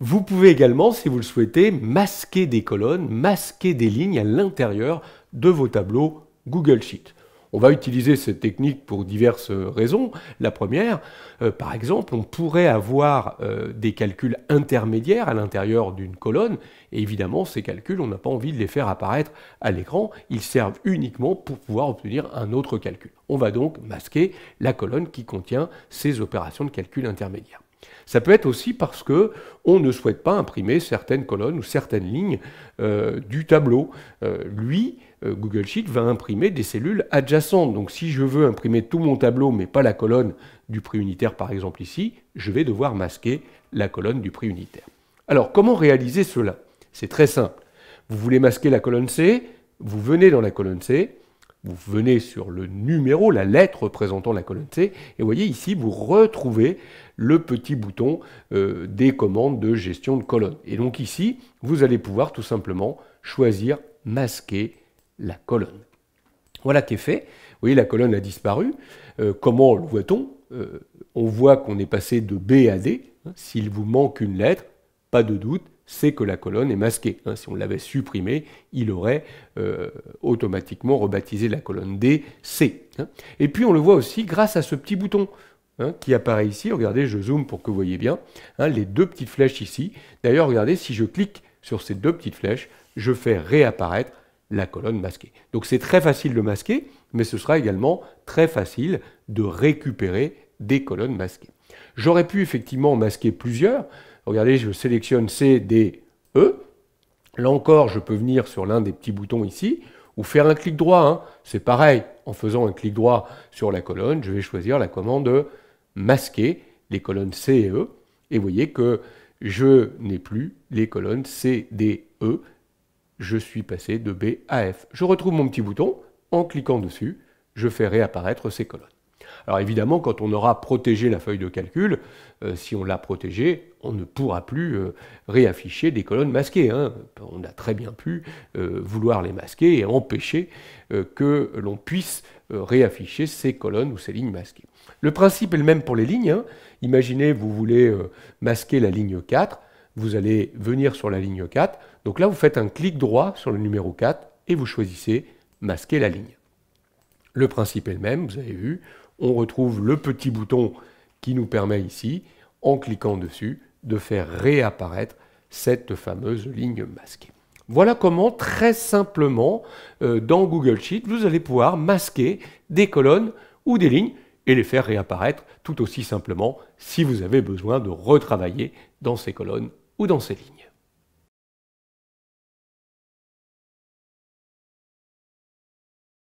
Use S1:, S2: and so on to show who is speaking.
S1: Vous pouvez également, si vous le souhaitez, masquer des colonnes, masquer des lignes à l'intérieur de vos tableaux Google Sheet. On va utiliser cette technique pour diverses raisons. La première, par exemple, on pourrait avoir des calculs intermédiaires à l'intérieur d'une colonne. Et évidemment, ces calculs, on n'a pas envie de les faire apparaître à l'écran. Ils servent uniquement pour pouvoir obtenir un autre calcul. On va donc masquer la colonne qui contient ces opérations de calcul intermédiaires. Ça peut être aussi parce que on ne souhaite pas imprimer certaines colonnes ou certaines lignes du tableau. Google Sheet va imprimer des cellules adjacentes. Donc si je veux imprimer tout mon tableau, mais pas la colonne du prix unitaire par exemple ici, je vais devoir masquer la colonne du prix unitaire. Alors comment réaliser cela? C'est très simple. Vous voulez masquer la colonne C, vous venez dans la colonne C, vous venez sur le numéro, la lettre représentant la colonne C, et vous voyez ici, vous retrouvez le petit bouton des commandes de gestion de colonne. Et donc ici, vous allez pouvoir tout simplement choisir masquer la colonne. Voilà qui est fait. Vous voyez, la colonne a disparu. Comment le voit-on? On voit qu'on est passé de B à D. S'il vous manque une lettre, pas de doute, c'est que la colonne est masquée. Si on l'avait supprimée, il aurait automatiquement rebaptisé la colonne D C. Et puis on le voit aussi grâce à ce petit bouton qui apparaît ici. Regardez, je zoome pour que vous voyez bien. Les deux petites flèches ici. D'ailleurs, regardez, si je clique sur ces deux petites flèches, je fais réapparaître la colonne masquée. Donc c'est très facile de masquer, mais ce sera également très facile de récupérer des colonnes masquées. J'aurais pu effectivement masquer plusieurs. Regardez, je sélectionne C, D, E. Là encore, je peux venir sur l'un des petits boutons ici, ou faire un clic droit. C'est pareil, en faisant un clic droit sur la colonne, je vais choisir la commande masquer les colonnes C et E. Et vous voyez que je n'ai plus les colonnes C, D, E. Je suis passé de B à F. Je retrouve mon petit bouton, en cliquant dessus, je fais réapparaître ces colonnes. Alors évidemment, quand on aura protégé la feuille de calcul, si on l'a protégée, on ne pourra plus réafficher des colonnes masquées. On a très bien pu vouloir les masquer et empêcher que l'on puisse réafficher ces colonnes ou ces lignes masquées. Le principe est le même pour les lignes. Imaginez, vous voulez masquer la ligne 4, vous allez venir sur la ligne 4, donc là vous faites un clic droit sur le numéro 4 et vous choisissez masquer la ligne. Le principe est le même, vous avez vu, on retrouve le petit bouton qui nous permet ici, en cliquant dessus, de faire réapparaître cette fameuse ligne masquée. Voilà comment, très simplement, dans Google Sheet, vous allez pouvoir masquer des colonnes ou des lignes et les faire réapparaître tout aussi simplement si vous avez besoin de retravailler dans ces colonnes ou dans ces lignes.